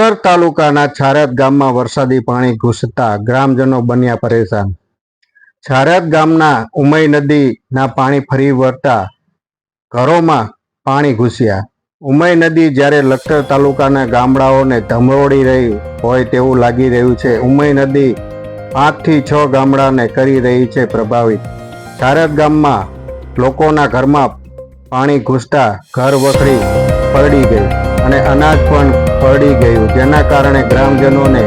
લખતર તાલુકાના છારદ ગામમાં વરસાદી પાણી ઘૂસતા ગ્રામજનો બન્યા પરેશાન। છારદ ગામના ઉમઈ નદીના પાણી ફરી વળતા ઘરોમાં પાણી ઘૂસ્યા। ઉમઈ નદી જ્યારે લખતર તાલુકાના ગામડાઓને ધમરોળી રહી હોય તેવું લાગી રહ્યું છે। ઉમઈ નદી 5 થી 6 ગામડાને કરી રહી છે પ્રભાવિત। છારદ ગામમાં લોકોના ઘરમાં પાણી ઘૂસતા ઘર વખરી પલળી ગઈ અને અનાજ પણ પલળી ગયું, જેના કારણે ગ્રામજનોને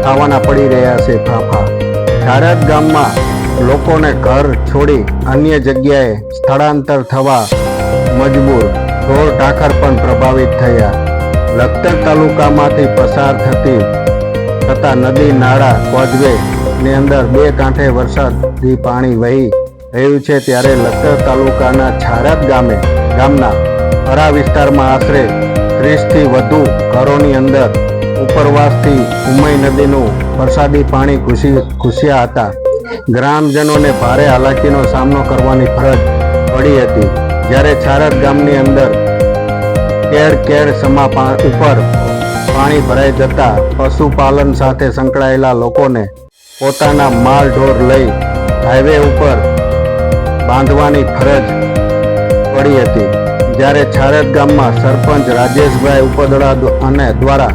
ખાવાના પડી રહ્યા છે ફાંફા। છારદ ગામમાં લોકોને ઘર છોડી અન્ય જગ્યાએ સ્થળાંતર થવા મજબૂર, ઢોર ઢાંખર પણ પ્રભાવિત થયા। લખતર તાલુકામાંથી પસાર થતા નદી નાળા કોઝવે ની અંદર 2 કાંઠે વરસાદી પાણી વહી રહ્યું છે, ત્યારે લખતર તાલુકાના છારદ ગામના અરા વિસ્તારમાં આશરે 30 થી વધુ ઘરોની અંદર ઉપરવાસથી ઉમઈ નદીનું વરસાદી પાણી ઘૂસ્યા હતા। ગ્રામજનોને ભારે હાલાકીનો સામનો કરવાની ફરજ પડી હતી, જ્યારે છારદ ગામની અંદર કેડ સમા ઉપર પાણી ભરાઈ જતા પશુપાલન સાથે સંકળાયેલા લોકોને પોતાના માલ ઢોર લઈ હાઈવે ઉપર બાંધવાની ફરજ પડી હતી। જ્યારે છારદ ગામમાં સરપંચ રાજેશભાઈ ઉપદડા અને દ્વારા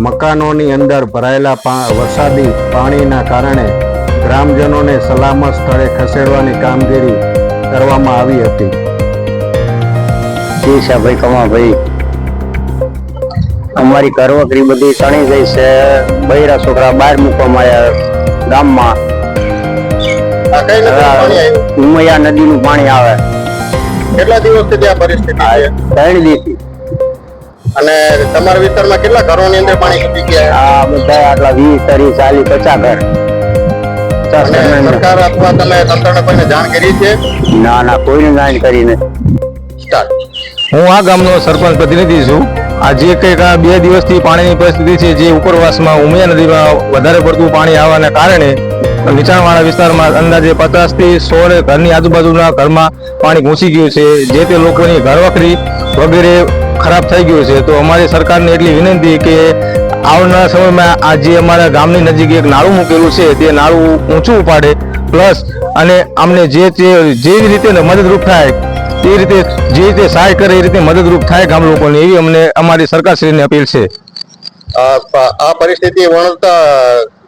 મકાનોની અંદર ભરાયેલા વરસાદી પાણીના કારણે ગ્રામજનોને સલામત સ્થળે ખસેડવાની કામગીરી કરવામાં આવી હતી। ભાઈ કમાભાઈ, અમારી ઘરવકરી બધી તણી ગઈ છે, બૈરા છોકરા બહાર મૂકવામાં આવ્યા ગામમાં। ઉમૈયા નદીનું પાણી આવે। કેટલા દિવસથી ત્યાં પરિસ્થિતિ છે? 3 દિવસથી। અને તમારા વિસ્તારમાં કેટલા ઘરોની અંદર પાણી ઘૂસી ગયા? આ બધા આટલા 20, 30, 40, 50 ઘર। સરકાર અથવા તમે તંત્રને કોઈને જાણ કરી છે? ના, કોઈને જાણ કરી નથી। હું આ ગામનો સરપંચ પ્રતિનિધિ છું। આજે કંઈક 2 દિવસથી પાણીની પરિસ્થિતિ છે, જે ઉપરવાસમાં ઉમૈયા નદીમાં વધારે પડતું પાણી આવવાના કારણે નીચાણવાળા વિસ્તારમાં અંદાજે 50 થી 100 ઘરની આજુબાજુના ઘરમાં પાણી ઘૂસી ગયું છે, જે તે લોકોની ઘરવખરી વગેરે ખરાબ થઈ ગયું છે। તો અમારી સરકારને એટલી વિનંતી કે આવનારા સમયમાં આજે અમારા ગામની નજીક એક નાળું મૂકેલું છે, તે નાળું ઊંચું ઉપાડે, પ્લસ અને અમને જે રીતે મદદરૂપ થાય તે રીતે જે રીતે સહાય કરે એ રીતે મદદરૂપ થાય ગામ લોકોને, એવી અમને અમારી સરકારશ્રીને અપીલ છે। આ પરિસ્થિતિ વણતા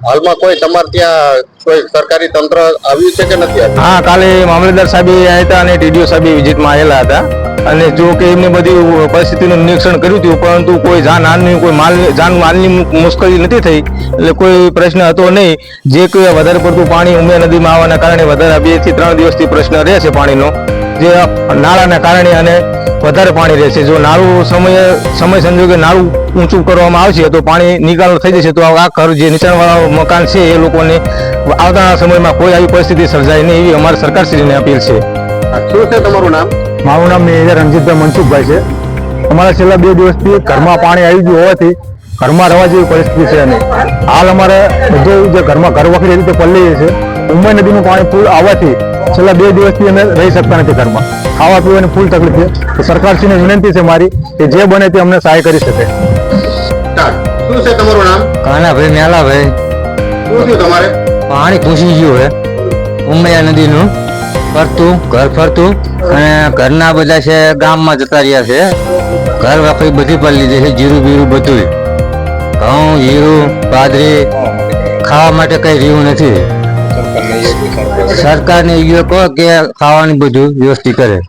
હાલમાં કોઈ તમારે ત્યાં કોઈ સરકારી તંત્ર આવ્યું છે કે નથી આવ્યું? હા, કાલે મામલતદાર સાહેબ આવ્યા હતા અને ટીડીઓ સાહેબ વિઝિટમાં આવેલા હતા, અને જો કે એમને બધી પરિસ્થિતિનું નિરીક્ષણ કર્યું હતું, પરંતુ કોઈ જાનમાલની મુશ્કેલી નથી થઈ, એટલે કોઈ પ્રશ્ન હતો નહીં। જે કોઈ વધારે પડતું પાણી ઉમૈયા નદીમાં આવવાના કારણે વધારે 2 થી 3 દિવસથી પ્રશ્ન રહે છે પાણીનો, જે નાળાના કારણે અને વધારે પાણી રહેશે। જો નાળું સમય સંજોગે નાળું ઊંચું કરવામાં આવશે તો પાણી નિકાલ થઈ જશે, તો આ ઘર જે નીચાણવાળા મકાન છે એ લોકોને આવતા સમયમાં કોઈ આવી પરિસ્થિતિ સર્જાય નહીં, એવી અમારી સરકારશ્રીને અપીલ છે। શું છે તમારું નામ? મારું નામ મેજર રણજીતભાઈ મનસુખભાઈ છે। અમારા છેલ્લા 2 દિવસથી ઘરમાં પાણી આવી ગયું હોવાથી ઘરમાં રહેવા જેવી પરિસ્થિતિ છે નહીં। હાલ અમારે બધું જે ઘરમાં ઘર વખરી રીતે પલળી છે। ઉમઈ નદીનું પાણી ફૂલ આવવાથી છેલ્લા 2 દિવસથી અમે રહી શકતા નથી ઘરમાં, ખાવા પીવાની ફૂલ તકલીફ છે। તો સરકારશ્રીને વિનંતી છે મારી કે જે બને તે અમને સહાય કરી શકે। શું છે તમારું નામ? કાનાભાઈ મેલાભાઈ। શું થયું તમારે? પાણી ઘૂસી ગયું હે ઉમૈયા નદીનું ઘર ફરતું, અને ઘરના બધા છે ગામમાં જતા રહ્યા છે। ઘર વખરી બધી પડી લીધી છે, જીરું બીરું બધું, ઘઉં, જીરું, બાજરી, ખાવા માટે કઈ રહ્યું નથી। સરકારને કહો કે ખાવાની બધું વ્યવસ્થિત કરે।